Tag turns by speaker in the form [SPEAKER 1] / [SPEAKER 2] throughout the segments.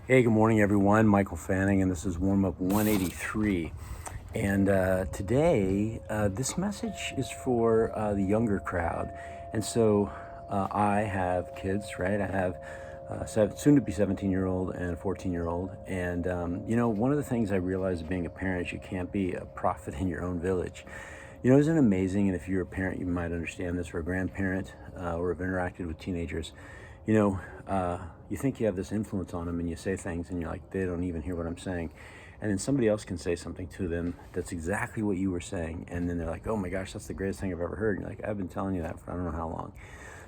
[SPEAKER 1] Hey, good morning, everyone. Michael Fanning, and this is Warm Up 183. And today, this message is for the younger crowd. And so I have kids, right? I have soon to be 17-year-old and a 14-year-old. And, one of the things I realized being a parent is you can't be a prophet in your own village. Isn't it amazing? And if you're a parent, you might understand this, or a grandparent, or have interacted with teenagers. You know, you think you have this influence on them and you say things and you're like, they don't even hear what I'm saying. And then somebody else can say something to them that's exactly what you were saying. And then they're like, oh my gosh, that's the greatest thing I've ever heard. And you're like, I've been telling you that for I don't know how long.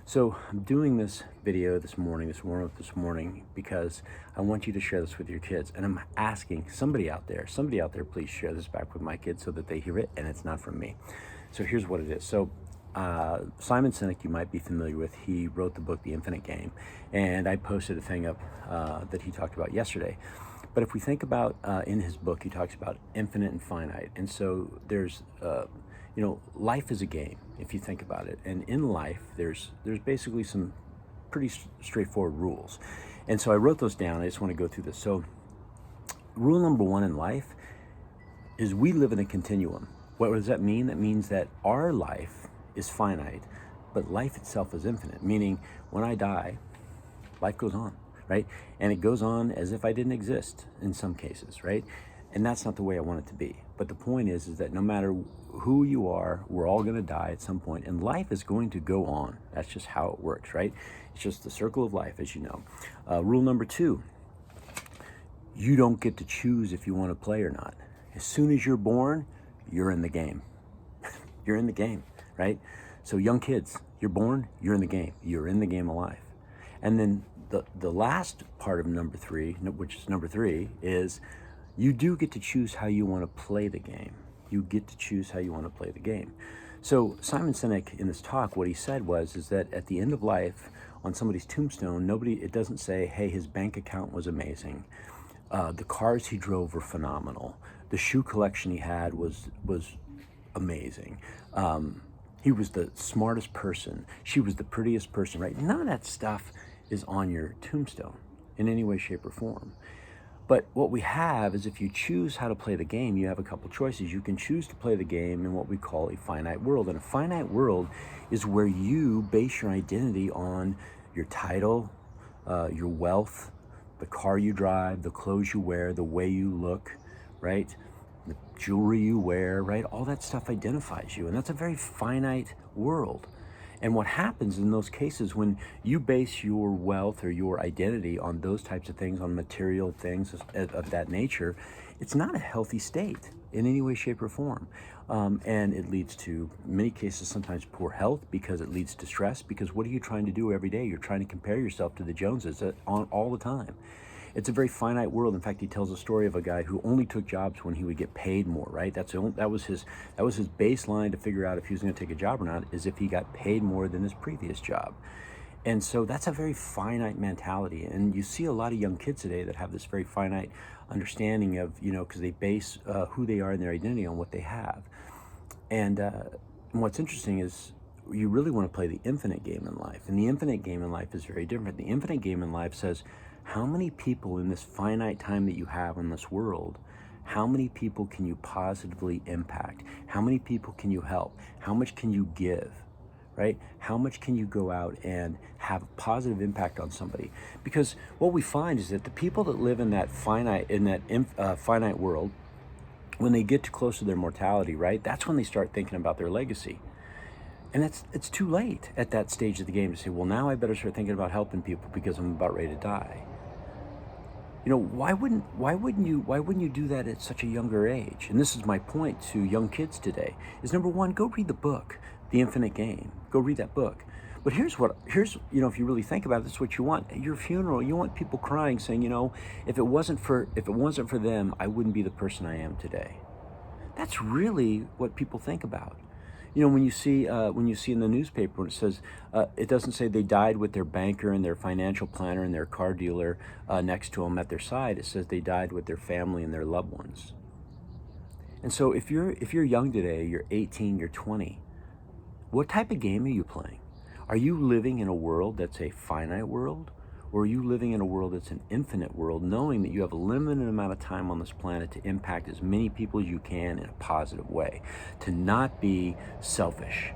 [SPEAKER 1] So I'm doing this video this morning, this warm up this morning, because I want you to share this with your kids. And I'm asking somebody out there, please share this back with my kids so that they hear it and it's not from me. So here's what it is. So Simon Sinek, you might be familiar with, he wrote the book, The Infinite Game. And I posted a thing up that he talked about yesterday. But if we think about in his book, he talks about infinite and finite. And so there's, life is a game, if you think about it. And in life, there's basically some pretty straightforward rules. And so I wrote those down. I just want to go through this. So rule number one in life is we live in a continuum. What does that mean? That means that our life is finite, but life itself is infinite, meaning when I die, life goes on, right? And it goes on as if I didn't exist in some cases, right? And that's not the way I want it to be. But the point is that no matter who you are, we're all going to die at some point, and life is going to go on. That's just how it works, right? It's just the circle of life, as you know. Rule number two, you don't get to choose if you want to play or not. As soon as you're born, you're in the game. You're in the game, right? So young kids, you're born, you're in the game. You're in the game of life. And then the last part of number three, which is number three, is you do get to choose how you want to play the game. You get to choose how you want to play the game. So Simon Sinek, in this talk, what he said is that at the end of life, on somebody's tombstone, it doesn't say, hey, his bank account was amazing. The cars he drove were phenomenal. The shoe collection he had was amazing. He was the smartest person. She was the prettiest person, right? None of that stuff is on your tombstone in any way, shape, or form. But what we have is if you choose how to play the game, you have a couple choices. You can choose to play the game in what we call a finite world. And a finite world is where you base your identity on your title, your wealth, the car you drive, the clothes you wear, the way you look, right? The jewelry you wear, right? All that stuff identifies you. And that's a very finite world. And what happens in those cases when you base your wealth or your identity on those types of things, on material things of that nature, it's not a healthy state in any way, shape, or form. And it leads to, in many cases, sometimes poor health because it leads to stress. Because what are you trying to do every day? You're trying to compare yourself to the Joneses all the time. It's a very finite world. In fact, he tells a story of a guy who only took jobs when he would get paid more, right? That was his baseline to figure out if he was going to take a job or not, is if he got paid more than his previous job. And so that's a very finite mentality. And you see a lot of young kids today that have this very finite understanding of, because they base who they are and their identity on what they have. And what's interesting is you really want to play the infinite game in life. And the infinite game in life is very different. The infinite game in life says, how many people in this finite time that you have in this world, how many people can you positively impact? How many people can you help? How much can you give, right? How much can you go out and have a positive impact on somebody? Because what we find is that the people that live in that finite world, when they get too close to their mortality, right, that's when they start thinking about their legacy. And it's too late at that stage of the game to say, well, now I better start thinking about helping people because I'm about ready to die. Why wouldn't you do that at such a younger age? And this is my point to young kids today, is number one, go read the book, The Infinite Game. Go read that book. But here's if you really think about it, this is what you want. At your funeral, you want people crying, saying, if it wasn't for them, I wouldn't be the person I am today. That's really what people think about. When you see in the newspaper when it says, it doesn't say they died with their banker and their financial planner and their car dealer next to them at their side. It says they died with their family and their loved ones. And so if you're young today, you're 18, you're 20, what type of game are you playing? Are you living in a world that's a finite world? Or are you living in a world that's an infinite world, knowing that you have a limited amount of time on this planet to impact as many people as you can in a positive way, to not be selfish,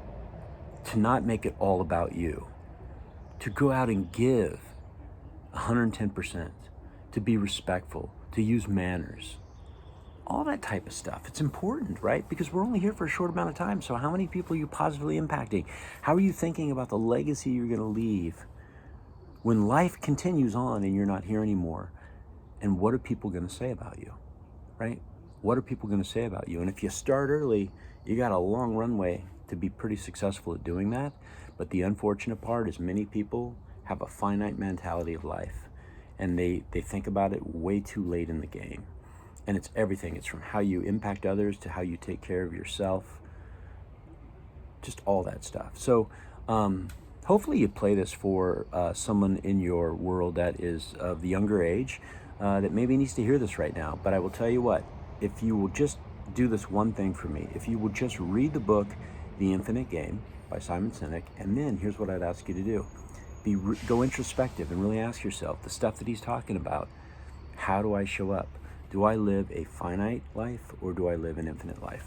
[SPEAKER 1] to not make it all about you, to go out and give 110%, to be respectful, to use manners, all that type of stuff. It's important, right? Because we're only here for a short amount of time. So how many people are you positively impacting? How are you thinking about the legacy you're going to leave when life continues on and you're not here anymore? And what are people going to say about you, right? What are people going to say about you? And if you start early, you got a long runway to be pretty successful at doing that. But the unfortunate part is many people have a finite mentality of life, and they think about it way too late in the game. And it's everything. It's from how you impact others to how you take care of yourself, just all that stuff. So hopefully you play this for someone in your world that is of the younger age that maybe needs to hear this right now. But I will tell you what, if you will just do this one thing for me, if you will just read the book, The Infinite Game by Simon Sinek, and then here's what I'd ask you to do. Go introspective and really ask yourself the stuff that he's talking about. How do I show up? Do I live a finite life or do I live an infinite life?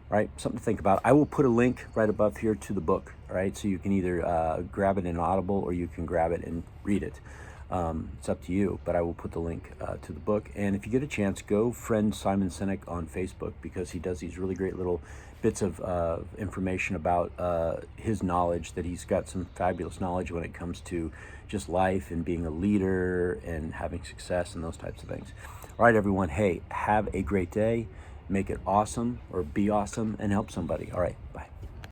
[SPEAKER 1] Right? Something to think about. I will put a link right above here to the book, right? So you can either grab it in Audible or you can grab it and read it. It's up to you, but I will put the link to the book. And if you get a chance, go friend Simon Sinek on Facebook, because he does these really great little bits of information about his knowledge, that he's got some fabulous knowledge when it comes to just life and being a leader and having success and those types of things. All right, everyone. Hey, have a great day. Make it awesome, or be awesome, and help somebody. All right, bye.